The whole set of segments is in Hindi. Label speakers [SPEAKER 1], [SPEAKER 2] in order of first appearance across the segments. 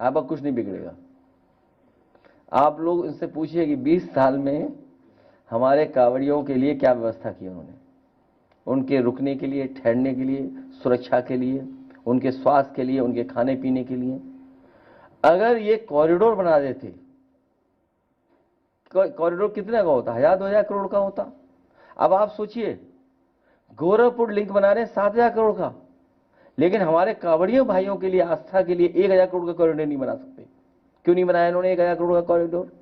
[SPEAKER 1] आपका कुछ नहीं बिगड़ेगा। आप लोग इनसे पूछिए कि 20 साल में हमारे कांवड़ियों के लिए क्या व्यवस्था की उन्होंने, उनके रुकने के लिए, ठहरने के लिए, सुरक्षा के लिए, उनके स्वास्थ्य के लिए, उनके खाने पीने के लिए। अगर ये कॉरिडोर बना देते, कॉरिडोर कितने का होता, 1000-2000 करोड़ का होता। अब आप सोचिए, गोरखपुर लिंक बना रहे हैं 7000 करोड़ का, लेकिन हमारे कांवड़ियों भाइयों के लिए, आस्था के लिए 1000 करोड़ का कॉरिडोर नहीं बना सकते। क्यों नहीं बनाया इन्होंने 1000 करोड़ का कॉरिडोर?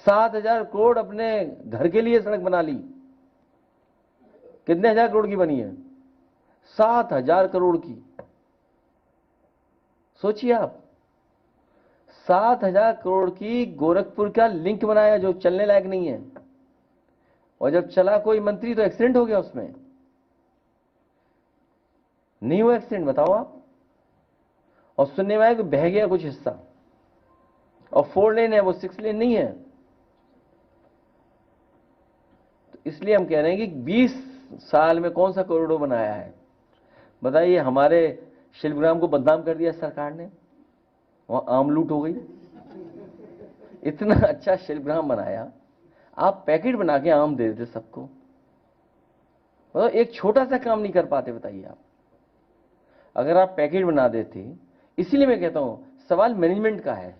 [SPEAKER 1] 7000 करोड़ अपने घर के लिए सड़क बना ली। कितने हजार करोड़ की बनी है? 7000 करोड़ की। सोचिए आप, 7000 करोड़ की गोरखपुर का लिंक बनाया जो चलने लायक नहीं है, और जब चला कोई मंत्री तो एक्सीडेंट हो गया उसमें। नहीं हुआ एक्सीडेंट, बताओ आप? और सुनने में आया कि बह गया कुछ हिस्सा, और 4 लेन है वो, 6 लेन नहीं है। तो इसलिए हम कह रहे हैं कि 20 साल में कौन सा कॉरिडोर बनाया है बताइए। हमारे शिल्पग्राम को बदनाम कर दिया सरकार ने, वहां आम लूट हो गई। इतना अच्छा शिल्पग्राम बनाया, आप पैकेट बना के आम दे देते सबको, मतलब एक छोटा सा काम नहीं कर पाते। बताइए आप, अगर आप पैकेट बना देते। इसीलिए मैं कहता हूं सवाल मैनेजमेंट का है।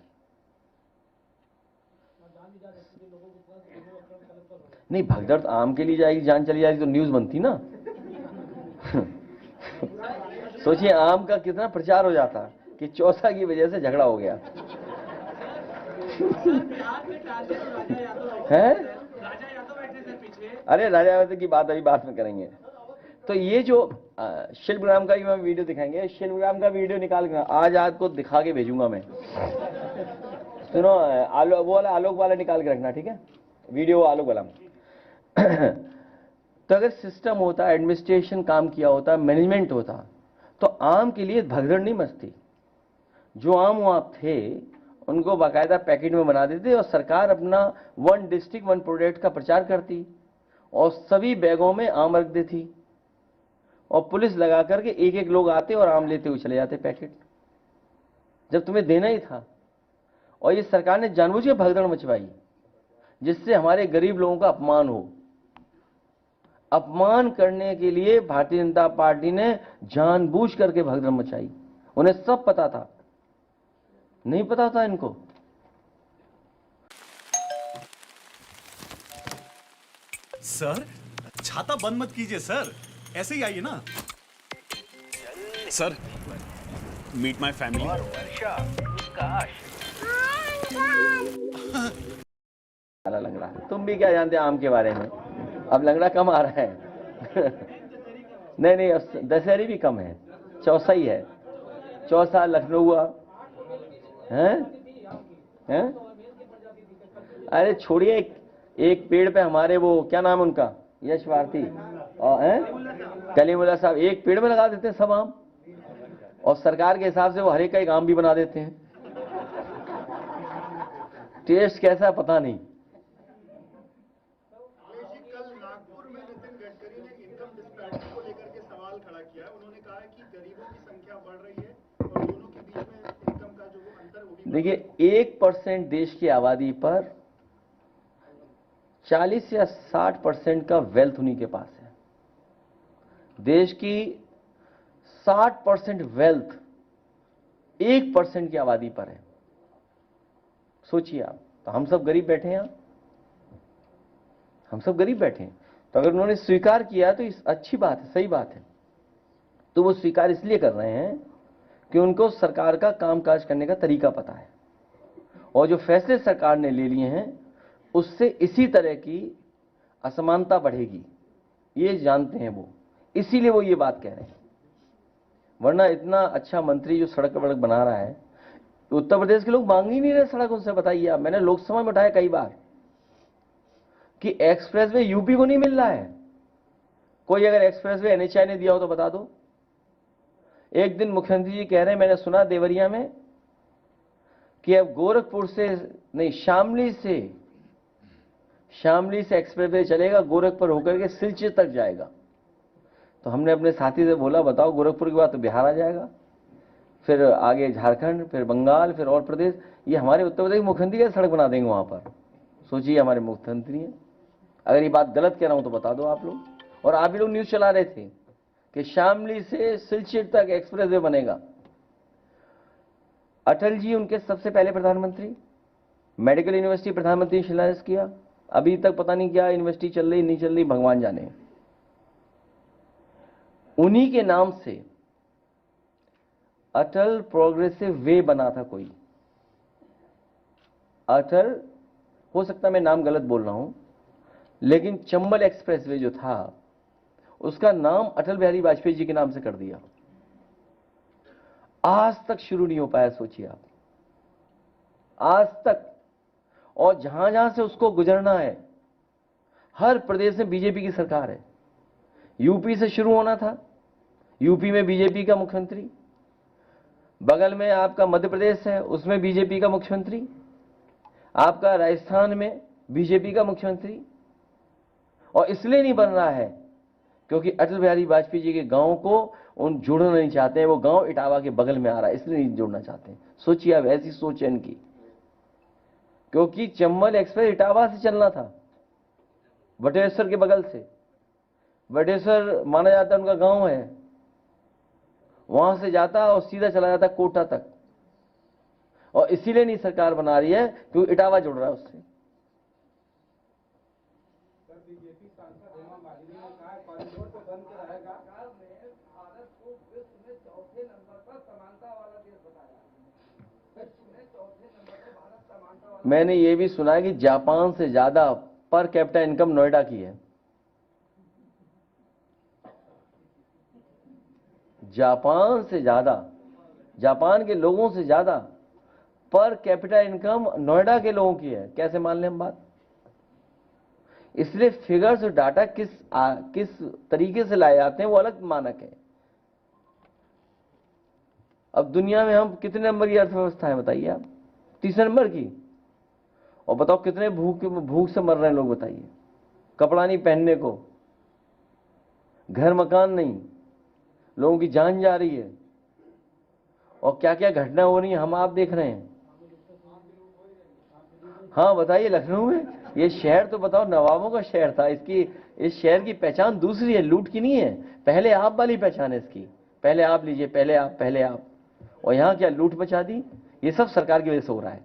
[SPEAKER 1] नहीं, भगदड़ तो आम के लिए जाएगी, जान चली जाएगी तो न्यूज बनती ना। सोचिए आम का कितना प्रचार हो जाता कि चौसा की वजह से झगड़ा हो गया है। अरे राजा यादव की बात अभी बात में करेंगे। तो ये जो शिल्पग्राम का भी मैं वीडियो दिखाएंगे, शिल्पग्राम का वीडियो निकाल कर आज आपको दिखा के भेजूंगा मैं। सुनो, वो वाला आलोक वाला निकाल के रखना, ठीक है? वीडियो आलोक वाला। तो अगर सिस्टम होता, एडमिनिस्ट्रेशन काम किया होता, मैनेजमेंट होता, तो आम के लिए भगदड़ नहीं मचती। जो आम वहां थे उनको बाकायदा पैकेट में बना देते और सरकार अपना 1 डिस्ट्रिक्ट 1 प्रोडक्ट का प्रचार करती और सभी बैगों में आम रख देती, और पुलिस लगा करके एक एक लोग आते और आम लेते हुए चले जाते पैकेट, जब तुम्हें देना ही था। और ये सरकार ने जानबूझ के भगदड़ मचवाई जिससे हमारे गरीब लोगों का अपमान हो। अपमान करने के लिए भारतीय जनता पार्टी ने जानबूझ करके भगदड़ मचाई। उन्हें सब पता था, नहीं पता था इनको?
[SPEAKER 2] सर, छाता बंद मत कीजिए सर, ऐसे ही आइए ना। Sir, meet my family.
[SPEAKER 1] लंगड़ा, तुम भी क्या जानते आम के बारे में? अब लंगड़ा कम आ रहा है। नहीं नहीं, अब दशहरी भी कम है, चौसा ही है। चौसा, लखनऊ हैं हैं। अरे छोड़िए, एक पेड़ पे हमारे वो क्या नाम है उनका, यश भारती और हैं कलीमुल्ला साहब, एक पेड़ में लगा देते हैं सब आम, और सरकार के हिसाब से वो हर एक का एक आम भी बना देते हैं। टेस्ट कैसा है पता नहीं।
[SPEAKER 3] कल नागपुर में नितिन गडकरी ने इनकम डिस्पैरिटी को लेकर के सवाल खड़ा किया। उन्होंने कहा है कि गरीबों की संख्या बढ़ रही है और दोनों के बीच में इनकम का जो अंतर वो भी।
[SPEAKER 1] देखिए, 1% देश की आबादी पर 40 या 60% का वेल्थ उन्हीं के पास है। देश की 60% वेल्थ 1% की आबादी पर है। सोचिए आप, तो हम सब गरीब बैठे हैं, हम सब गरीब बैठे हैं। तो अगर उन्होंने स्वीकार किया तो अच्छी बात है, सही बात है। तो वो स्वीकार इसलिए कर रहे हैं कि उनको सरकार का कामकाज करने का तरीका पता है, और जो फैसले सरकार ने ले लिए हैं उससे इसी तरह की असमानता बढ़ेगी, ये जानते हैं वो, इसीलिए वो ये बात कह रहे हैं। वरना इतना अच्छा मंत्री जो सड़क वड़क बना रहा है, उत्तर प्रदेश के लोग मांग ही नहीं रहे सड़क उनसे। बताइए आप, मैंने लोकसभा में उठाया कई बार कि एक्सप्रेसवे यूपी को नहीं मिल रहा है। कोई अगर एक्सप्रेसवे एनएचआई ने दिया हो तो बता दो। एक दिन मुख्यमंत्री जी कह रहे हैं, मैंने सुना देवरिया में, कि अब गोरखपुर से नहीं, शामली से एक्सप्रेसवे चलेगा, गोरखपुर होकर के सिलचर तक जाएगा। तो हमने अपने साथी से बोला, बताओ गोरखपुर के बाद तो बिहार आ जाएगा। फिर आगे झारखंड, फिर बंगाल, फिर और प्रदेश। ये हमारे उत्तर प्रदेश के मुख्यमंत्री कैसे सड़क बना देंगे वहां पर? सोचिए, हमारे मुख्यमंत्री हैं। अगर ये बात गलत कह रहा हूं तो बता दो आप लोग। और आप ही लोग न्यूज चला रहे थे कि शामली से सिलचर तक एक्सप्रेसवे बनेगा। अटल जी उनके सबसे पहले प्रधानमंत्री, मेडिकल यूनिवर्सिटी प्रधानमंत्री ने शिलान्यास किया। अभी तक पता नहीं क्या यूनिवर्सिटी चल रही नहीं चल रही, भगवान जाने। उन्हीं के नाम से अटल प्रोग्रेसिव वे बना था कोई। अटल, हो सकता है मैं नाम गलत बोल रहा हूं, लेकिन चंबल एक्सप्रेसवे जो था उसका नाम अटल बिहारी वाजपेयी जी के नाम से कर दिया। आज तक शुरू नहीं हो पाया, सोचिए आप, आज तक। और जहां जहां से उसको गुजरना है, हर प्रदेश में बीजेपी की सरकार है। यूपी से शुरू होना था, यूपी में बीजेपी का मुख्यमंत्री। बगल में आपका मध्य प्रदेश है, उसमें बीजेपी का मुख्यमंत्री। आपका राजस्थान में बीजेपी का मुख्यमंत्री। और इसलिए नहीं बन रहा है क्योंकि अटल बिहारी वाजपेयी जी के गांव को उन जोड़ना नहीं चाहते हैं। वो गांव इटावा के बगल में आ रहा है, इसलिए नहीं जोड़ना चाहते। सोचिए अब, ऐसी सोच है इनकी। क्योंकि चंबल एक्सप्रेस इटावा से चलना था, वटेश्वर के बगल से। वटेश्वर माना जाता है उनका गांव है, वहां से जाता और सीधा चला जाता कोटा तक। और इसीलिए नहीं सरकार बना रही है क्योंकि इटावा जुड़ रहा है उससे।
[SPEAKER 4] बीजेपी सांसद हेमा मालिनी ने कहा कॉरिडोर तो बन के रहेगा। सरकार ने भारत को विश्व में चौथे नंबर पर समानता वाला देश बताया। विश्व में चौथे नंबर पर भारत समानता वाला।
[SPEAKER 1] मैंने ये भी सुना है कि जापान से ज्यादा पर कैपिटा इनकम नोएडा की है। जापान से ज्यादा, जापान के लोगों से ज्यादा पर कैपिटा इनकम नोएडा के लोगों की है। कैसे मान लें हम बात? इसलिए फिगर्स और डाटा किस तरीके से लाए जाते हैं वो अलग मानक है। अब दुनिया में हम कितने नंबर की अर्थव्यवस्था है बताइए आप? 30 नंबर की। और बताओ कितने भूख से मर रहे हैं लोग, बताइए। कपड़ा नहीं पहनने को, घर मकान नहीं, लोगों की जान जा रही है। और क्या क्या घटना हो रही है हम आप देख रहे हैं। हाँ बताइए, लखनऊ में ये शहर तो बताओ नवाबों का शहर था। इस शहर की पहचान दूसरी है, लूट की नहीं है। पहले आप वाली पहचान है इसकी। पहले आप लीजिए, पहले आप। और यहाँ क्या लूट मचा दी? ये सब सरकार की वजह से हो रहा है,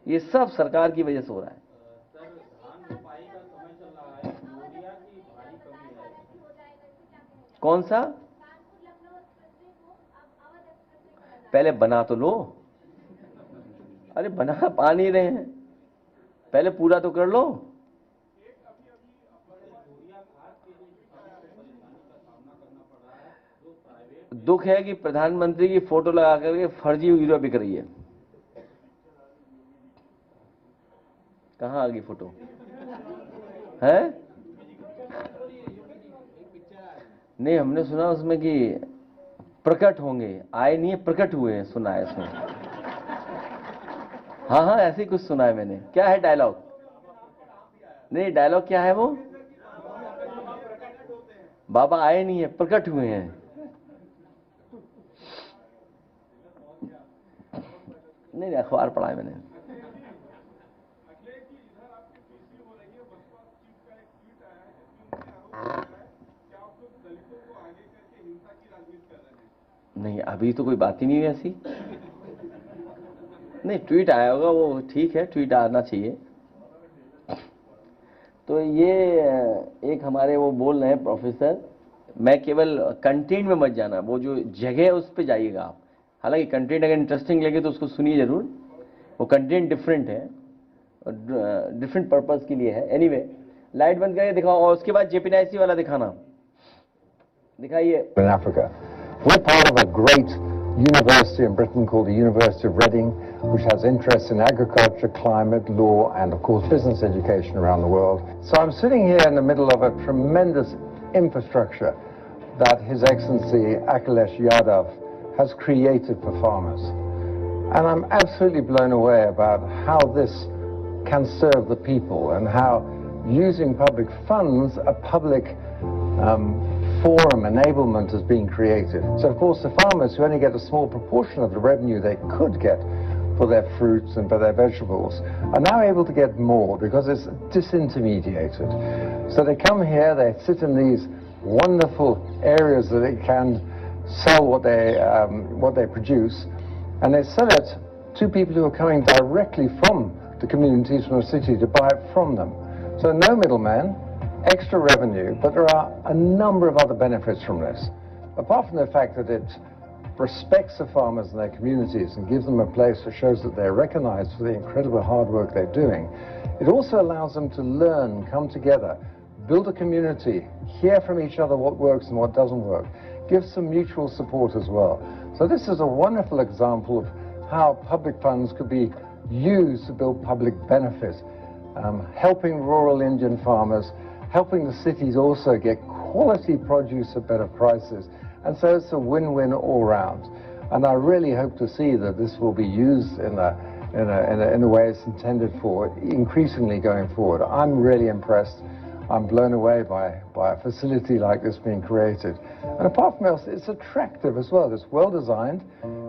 [SPEAKER 1] ये सब सरकार की वजह से हो रहा है। कौन सा? पहले बना तो लो। अरे बना पा नहीं रहे हैं, पहले पूरा तो कर लो। दुख है कि प्रधानमंत्री की फोटो लगा करके फर्जी यूरिया बिक रही है। कहां आ गई फोटो? है नहीं, हमने सुना उसमें कि प्रकट होंगे, आए नहीं है, प्रकट हुए हैं, सुना है उसमें। हाँ ऐसे ही कुछ सुना है मैंने। क्या है डायलॉग? नहीं, डायलॉग क्या है वो? बाबा आए नहीं है, प्रकट हुए हैं। नहीं, अखबार पढ़ा है मैंने। नहीं, अभी तो कोई बात ही नहीं है ऐसी। नहीं, ट्वीट आया होगा, वो ठीक है, ट्वीट आना चाहिए। तो ये एक हमारे वो बोल रहे हैं प्रोफेसर, मैं केवल कंटेंट में मत जाना, वो जो जगह है उस पर जाइएगा आप। हालांकि कंटेंट अगर इंटरेस्टिंग लगे तो उसको सुनिए जरूर, वो कंटेंट डिफरेंट है, डिफरेंट पर्पस के लिए है। एनीवे, लाइट बंद करके दिखाओ और उसके बाद जेपीनाईसी वाला दिखाना, दिखाइए।
[SPEAKER 5] Africa. We're part of a great university in Britain called the University of Reading, which has interests in agriculture, climate, law, and of course business education around the world. So I'm sitting here in the middle of a tremendous infrastructure that His Excellency Akhilesh Yadav has created for farmers. And I'm absolutely blown away about how this can serve the people and how using public funds, a public forum enablement is being created. So of course the farmers who only get a small proportion of the revenue they could get for their fruits and for their vegetables are now able to get more because it's disintermediated. So they come here, they sit in these wonderful areas that they can sell what they produce, and they sell it to people who are coming directly from the communities, from the city, to buy it from them. So no middleman, extra revenue, but there are a number of other benefits from this. Apart from the fact that it respects the farmers and their communities and gives them a place that shows that they're recognized for the incredible hard work they're doing, it also allows them to learn, come together, build a community, hear from each other what works and what doesn't work, give some mutual support as well. So this is a wonderful example of how public funds could be used to build public benefit, helping rural Indian farmers, helping the cities also get quality produce at better prices. And so it's a win-win all round. And I really hope to see that this will be used in the way it's intended for, increasingly going forward. I'm really impressed. I'm blown away by a facility like this being created. And apart from else, it's attractive as well. It's well designed,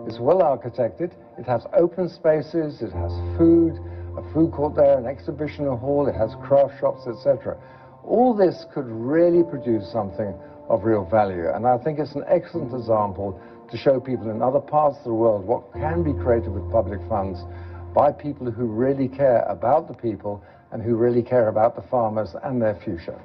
[SPEAKER 5] it's well architected, it has open spaces, it has food, a food court there, an exhibition hall, it has craft shops, etc. All this could really produce something of real value. And I think it's an excellent example to show people in other parts of the world what can be created with public funds by people who really care about the people and who really care about the farmers and their future.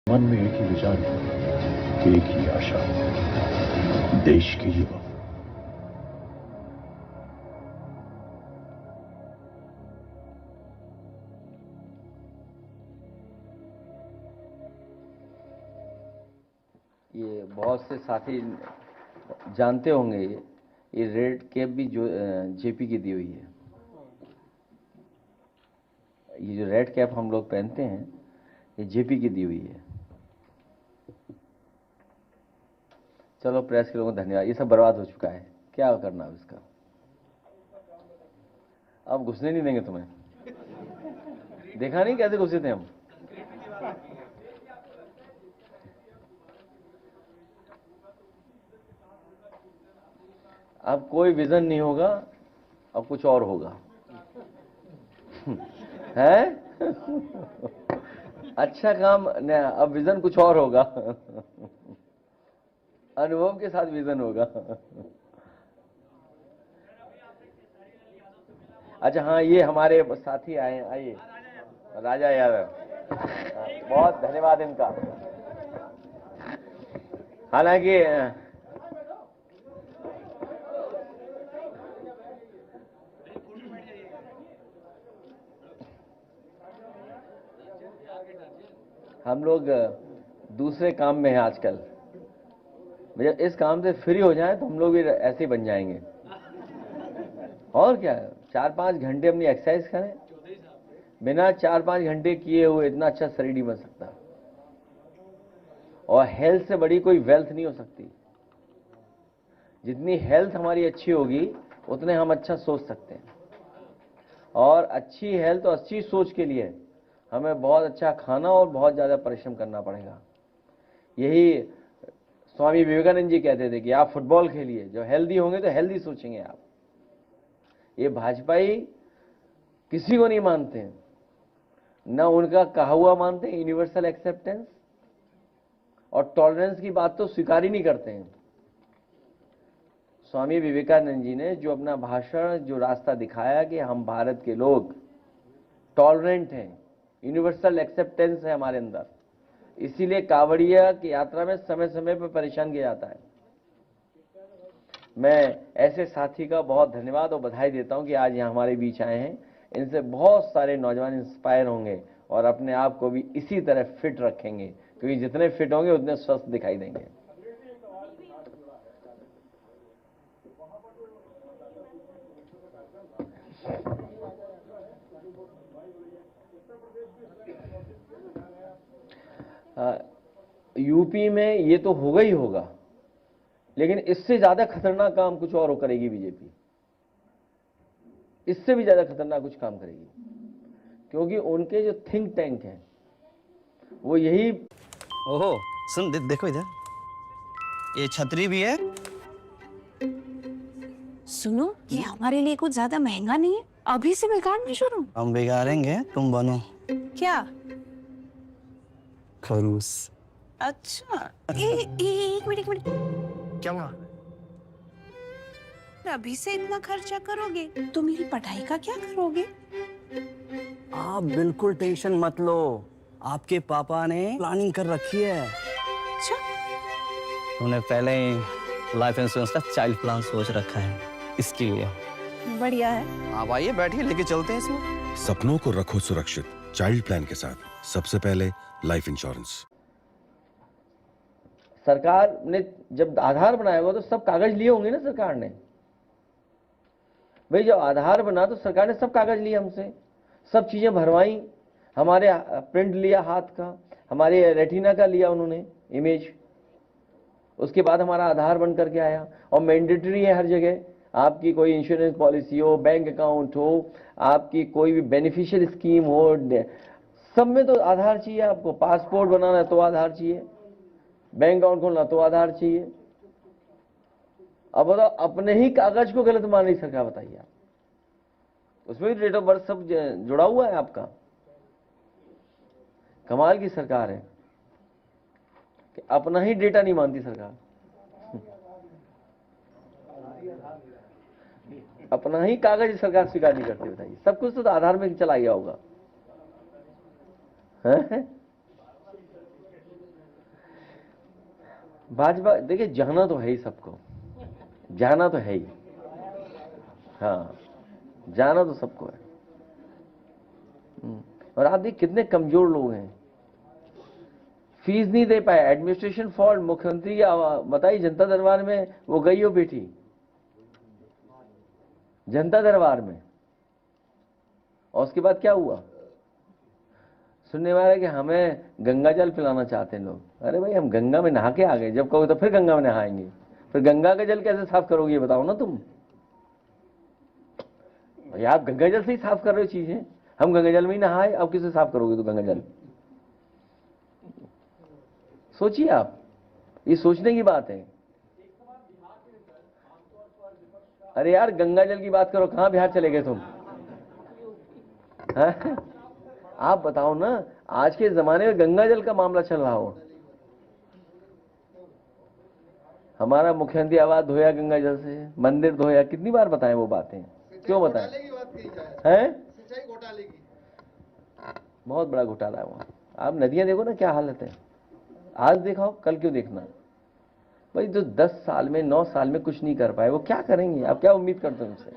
[SPEAKER 6] मन में एक ही विचार है, एक ही आशा, देश के युवा।
[SPEAKER 1] ये बहुत से साथी जानते होंगे, ये रेड कैप भी जो जेपी की दी हुई है। ये जो रेड कैप हम लोग पहनते हैं, ये जेपी की दी हुई है। चलो, प्रेस के लोगों को धन्यवाद। ये सब बर्बाद हो चुका है, क्या करना अब इसका? अब घुसने नहीं देंगे तुम्हें। देखा नहीं कैसे घुसे थे हम? अब कोई विजन नहीं होगा, अब कुछ और होगा। है अच्छा काम न, अब विजन कुछ और होगा। अनुभव के साथ विजन होगा। अच्छा, हाँ, ये हमारे साथी आए, आइए, राजा यादव। बहुत धन्यवाद इनका। हालांकि हम लोग दूसरे काम में हैं आजकल। भैया, इस काम से फ्री हो जाए तो हम लोग भी ऐसे ही बन जाएंगे। और क्या, 4-5 घंटे अपनी एक्सरसाइज करें। बिना 4-5 घंटे किए हुए इतना अच्छा शरीर नहीं बन सकता। और हेल्थ से बड़ी कोई वेल्थ नहीं हो सकती। जितनी हेल्थ हमारी अच्छी होगी, उतने हम अच्छा सोच सकते हैं। और अच्छी हेल्थ और अच्छी सोच के लिए हमें बहुत अच्छा खाना और बहुत ज़्यादा परिश्रम करना पड़ेगा। यही स्वामी विवेकानंद जी कहते थे कि आप फुटबॉल खेलिए, जो हेल्दी होंगे तो हेल्दी सोचेंगे आप। ये भाजपाई किसी को नहीं मानते हैं, न उनका कहा हुआ मानते हैं यूनिवर्सल एक्सेप्टेंस, और टॉलरेंस की बात तो स्वीकार ही नहीं करते हैं। स्वामी विवेकानंद जी ने जो अपना भाषण, जो रास्ता दिखाया कि हम भारत के लोग टॉलरेंट हैं, यूनिवर्सल एक्सेप्टेंस है हमारे अंदर, इसीलिए कांवड़िया की यात्रा में समय समय पर परेशान किया जाता है। मैं ऐसे साथी का बहुत धन्यवाद और बधाई देता हूं कि आज यहाँ हमारे बीच आए हैं। इनसे बहुत सारे नौजवान इंस्पायर होंगे और अपने आप को भी इसी तरह फिट रखेंगे, क्योंकि जितने फिट होंगे उतने स्वस्थ दिखाई देंगे। यूपी में ये तो होगा ही होगा, लेकिन इससे ज्यादा खतरनाक काम कुछ और करेगी बीजेपी। इससे भी ज्यादा खतरनाक कुछ काम करेगी, क्योंकि उनके जो थिंक टैंक हैं वो यही।
[SPEAKER 7] ओहो, सुन देखो इधर, ये छतरी भी है।
[SPEAKER 8] सुनो, ये हमारे लिए कुछ ज्यादा महंगा नहीं है, अभी से बिगाड़ना शुरू।
[SPEAKER 7] हम बिगाड़ेंगे, तुम बनो
[SPEAKER 8] क्या?
[SPEAKER 7] खरूस।
[SPEAKER 8] अच्छा, एक मिनट।
[SPEAKER 7] क्या हुआ?
[SPEAKER 8] अभी से इतना खर्चा करोगे तो मेरी पढ़ाई का क्या करोगे?
[SPEAKER 7] आप बिल्कुल टेंशन मत लो, आपके पापा ने प्लानिंग कर रखी है।
[SPEAKER 8] अच्छा,
[SPEAKER 7] उन्होंने पहले ही लाइफ इंश्योरेंस का चाइल्ड प्लान सोच रखा है, इसके लिए।
[SPEAKER 8] बढ़िया है।
[SPEAKER 7] आप आइए, बैठिए, लेके चलते हैं इसमें।
[SPEAKER 9] सपनों को रखो सुरक्षित चाइल्ड प्लान के साथ। सबसे पहले लाइफ इंश्योरेंस।
[SPEAKER 1] सरकार ने जब आधार बनाया होगा तो सब कागज लिए होंगे ना सरकार ने। भाई, जब आधार बना तो सरकार ने सब कागज लिए हमसे, सब चीजें भरवाई, हमारे प्रिंट लिया हाथ का, हमारे रेटिना का लिया उन्होंने इमेज। उसके बाद हमारा आधार बन करके आया। और मैंडेटरी है हर जगह, आपकी कोई इंश्योरेंस पॉलिसी हो, बैंक अकाउंट हो, आपकी कोई भी बेनिफिशियल स्कीम हो, सब में तो आधार चाहिए आपको। पासपोर्ट बनाना तो आधार चाहिए, बैंक अकाउंट खोलना तो आधार चाहिए। अब बताओ, अपने ही कागज को गलत मान रही सरकार, बताइए आप। उसमें भी डेट ऑफ बर्थ सब जुड़ा हुआ है आपका। कमाल की सरकार है कि अपना ही डेटा नहीं मानती सरकार। अपना ही कागज सरकार स्वीकार नहीं करती, बताइए। सब कुछ तो आधार में चला गया होगा। भाजपा देखिए, जाना तो है ही सबको, जाना तो है ही, हाँ जाना तो सबको है। और आप देखिए कितने कमजोर लोग हैं, फीस नहीं दे पाए, एडमिनिस्ट्रेशन फॉल्ट, मुख्यमंत्री की बताइए जनता दरबार में वो गई हो बेटी, जनता दरबार में, और उसके बाद क्या हुआ, सुनने वाले कि हमें गंगा जल पिलाना चाहते हैं लोग। अरे भाई हम गंगा में नहा के आ गए, जब कहो तो फिर गंगा में नहाएंगे, फिर गंगा का जल कैसे साफ करोगे ये बताओ ना तुम। भाई आप गंगा जल से ही साफ कर रहे हो चीजें, हम गंगा जल में ही नहाए, अब किसे साफ करोगे तो गंगा जल। सोचिए आप, ये सोचने की बात है। अरे यार गंगा जल की बात करो, कहां बिहार चले गए तुम, हाँ? आप बताओ ना, आज के जमाने में गंगा जल का मामला चल रहा हो, हमारा मुख्यमंत्री आवाज धोया गंगा जल से, मंदिर धोया, कितनी बार बताएं वो बातें, क्यों बताएं हैं? बहुत बड़ा घोटाला है वहां। आप नदियां देखो ना क्या हालत है, आज दिखाओ कल क्यों देखना। भाई जो 10 साल में 9 साल में कुछ नहीं कर पाए वो क्या करेंगे, आप क्या उम्मीद करते हो उनसे।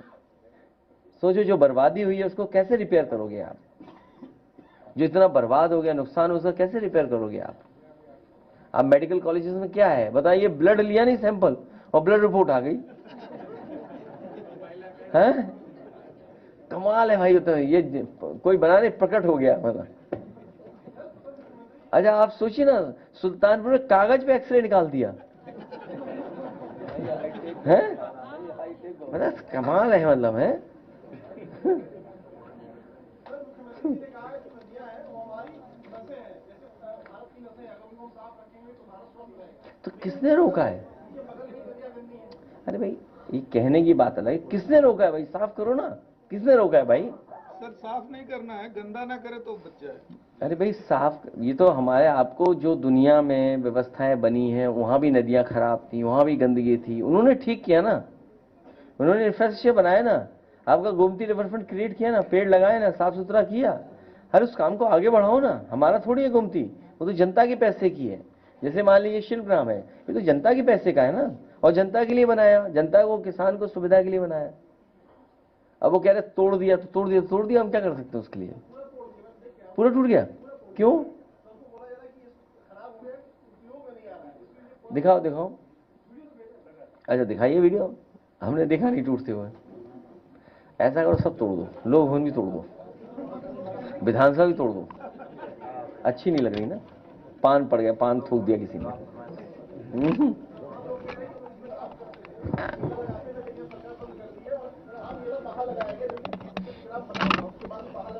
[SPEAKER 1] सोचो जो बर्बादी हुई है उसको कैसे रिपेयर करोगे आप, जो इतना बर्बाद हो गया, नुकसान, उसका कैसे रिपेयर करोगे आप। मेडिकल कॉलेजेस में क्या है बताइए, ब्लड लिया नहीं सैंपल और ब्लड रिपोर्ट आ गई है, कमाल है भाई। तो ये कोई बनाने प्रकट हो गया मतलब। अच्छा आप सोचिए ना, सुल्तानपुर में कागज पे एक्सरे निकाल दिया है, मतलब कमाल है मतलब है। तो किसने रोका है, अरे भाई ये कहने की बात है, किसने रोका है भाई, साफ करो ना, किसने रोका है भाई।
[SPEAKER 3] सर साफ नहीं करना है, गंदा ना करे तो बच जाए।
[SPEAKER 1] अरे भाई साफ, ये तो हमारे आपको जो दुनिया में व्यवस्थाएं बनी हैं, वहां भी नदियां खराब थी, वहां भी गंदगी थी, उन्होंने ठीक किया ना, उन्होंने इंफ्रास्ट्रक्चर बनाया ना, आपका गोमती रिवरफ्रंट क्रिएट किया ना, पेड़ लगाए ना, साफ सुथरा किया, हर उस काम को आगे बढ़ाओ ना। हमारा थोड़ी है गोमती, वो तो जनता के पैसे की है। जैसे मान लीजिए शिल्पग्राम है, ये तो जनता के पैसे का है ना, और जनता के लिए बनाया, जनता को, किसान को सुविधा के लिए बनाया। अब वो कह रहे तोड़ दिया तो तोड़ दिया, तोड़ दिया, हम क्या कर सकते हैं उसके लिए, पूरा टूट गया क्यों। दिखाओ दिखाओ, अच्छा दिखाइए वीडियो, हमने देखा नहीं टूटते हुए। ऐसा करो सब तोड़ दो, लोक भवन भी तोड़ दो, विधानसभा भी तोड़ दो, अच्छी नहीं लग रही ना, पान पड़ गया, पान थूक दिया किसी ने।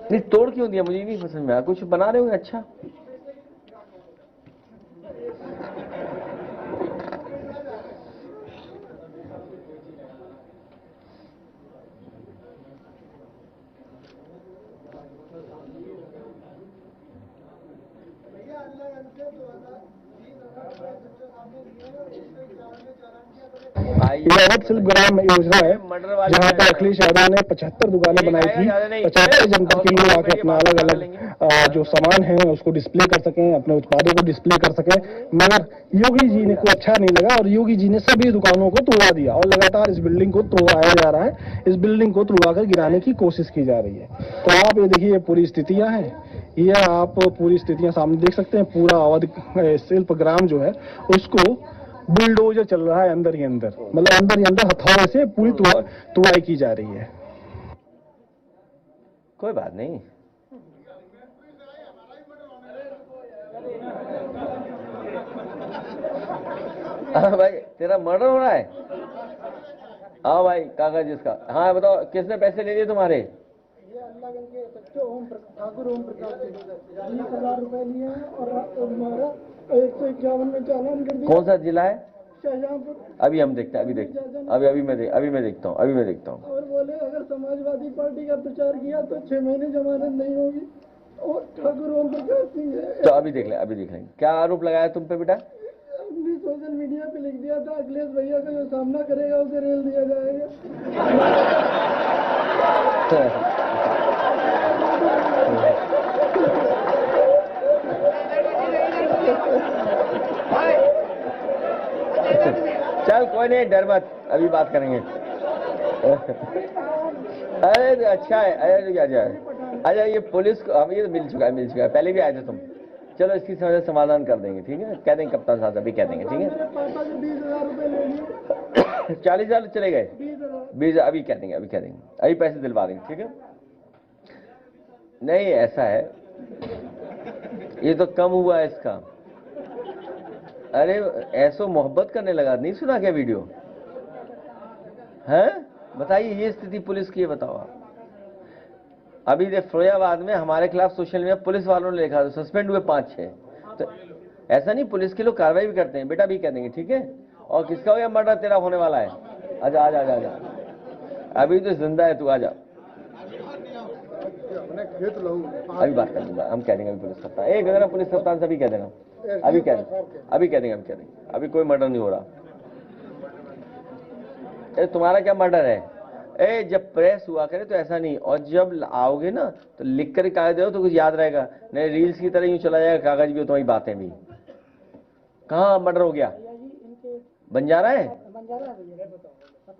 [SPEAKER 1] नहीं तोड़ क्यों दिया, मुझे नहीं समझ में आया, कुछ बना रहे होंगे अच्छा।
[SPEAKER 10] शिल्पग्राम योजना है जहाँ पर अखिलेश यादव ने 75 दुकानें बनाई थी, 75 जनता के लोग आके अपना अलग अलग जो सामान है उसको डिस्प्ले कर सकें, अपने उत्पादों को डिस्प्ले कर सकें। मगर योगी जी ने को अच्छा नहीं लगा और योगी जी ने सभी दुकानों को तोड़ा दिया और लगातार इस बिल्डिंग को तोड़ाया जा रहा है, इस बिल्डिंग को तोड़वाकर गिराने की कोशिश की जा रही है। तो आप ये देखिए, ये पूरी स्थितियां हैं, ये आप पूरी स्थितियां सामने देख सकते हैं। पूरा अवध शिल्पग्राम जो है उसको बुलडोजर चल रहा है अंदर ही अंदर, मतलब अंदर ही अंदर हथौड़े से पूरी तुड़ाई की जा रही है।
[SPEAKER 1] कोई बात नहीं, हाँ भाई तेरा मर्डर हो रहा है, हाँ भाई कागज जिसका, हाँ बताओ किसने पैसे ले लिए तुम्हारे।
[SPEAKER 10] ये अल्लाहगंज के बच्चे ठाकुर ओम प्रकाश 20,000 रुपए लिए हैं और हमारा 151 में चालान कर दिया।
[SPEAKER 1] कौन सा जिला है,
[SPEAKER 10] शाहजहांपुर।
[SPEAKER 1] अभी हम देखते हैं, अभी मैं देखता हूँ।
[SPEAKER 10] और बोले अगर समाजवादी पार्टी का प्रचार किया तो 6 महीने जमानत नहीं होगी, और ठाकुर ओम प्रकाश सिंह है।
[SPEAKER 1] तो अभी देख लेंगे क्या आरोप लगाया तुम पे बेटा।
[SPEAKER 10] अपनी सोशल मीडिया पे लिख दिया था अखिलेश भैया का जो सामना करेगा उसे रेल दिया जाएगा।
[SPEAKER 1] चल कोई नहीं, डर मत, अभी बात करेंगे। अरे तो अच्छा है, अरे क्या जाए, अच्छा ये पुलिस को हम ये मिल चुका है, पहले भी आए थे तुम। चलो इसकी समझ समाधान कर देंगे, ठीक है, कह देंगे कप्तान साहब, अभी कह देंगे, ठीक है। 40,000 चले गए, 20, अभी कह देंगे, अभी पैसे दिलवा देंगे, ठीक है। नहीं ऐसा है, ये तो कम हुआ है इसका। अरे ऐसो मोहब्बत करने लगा, नहीं सुना क्या वीडियो है? बताइए, ये स्थिति पुलिस की है, बताओ आप। अभी फिरोजाबाद में हमारे खिलाफ सोशल मीडिया पुलिस वालों ने लिखा, सस्पेंड हुए 5-6। तो ऐसा नहीं, पुलिस के लोग कार्रवाई भी करते हैं, बेटा भी कह देंगे, ठीक है। और किसका हो गया मर्डर, तेरा होने वाला है, आजा आजा आजा, अभी तो जिंदा है तू, आजा। अभी बात कर दूंगा, हम कह देंगे, अभी पुलिस कप्तान, एक अगर पुलिस कप्तान से भी कह देना, अभी कह देंगे, अभी कोई मर्डर नहीं हो रहा। तुम्हारा क्या मर्डर है? जब प्रेस हुआ करे तो ऐसा नहीं, और जब आओगे ना तो लिख कर कागज दो तो कुछ याद रहेगा, नहीं रील्स की तरह यूं चला जाएगा, कागज भी हो तुम्हारी बातें भी। कहाँ मर्डर हो गया? बंजारा है?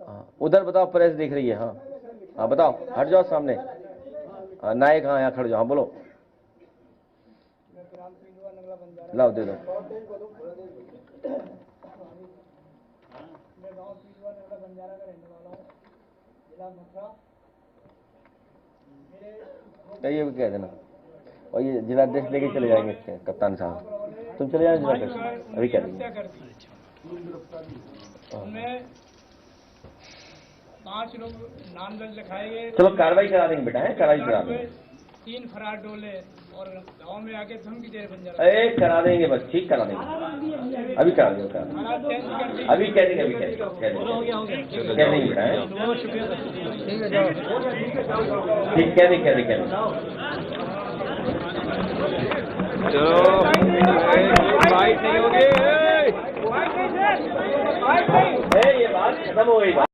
[SPEAKER 1] हाँ, उधर बताओ, प्रेस देख रही है। हाँ बताओ, हट जाओ सामने। हाँ नायक, हाँ यहाँ खड़ जाओ, हाँ बोलो, लाओ दे दो। ये भी कह देना, और ये जिलाध्यक्ष लेके चले जाएंगे इसके कप्तान साहब, तुम चले जाओ जिलाध्यक्ष, अभी कह देंगे।
[SPEAKER 4] 5 लोग नामजद लिखाए गए,
[SPEAKER 1] चलो कार्रवाई करा देंगे बेटा, है कार्रवाई करा देंगे।
[SPEAKER 4] 3 फरार डोले और गांव में आके धमकी दे बंजारा।
[SPEAKER 1] अरे करा देंगे, बस ठीक करा देंगे, अभी करा देंगे, अभी कह देंगे, कह देंगे बेटा, ठीक, कह देंगे। ये बात खत्म हो गई।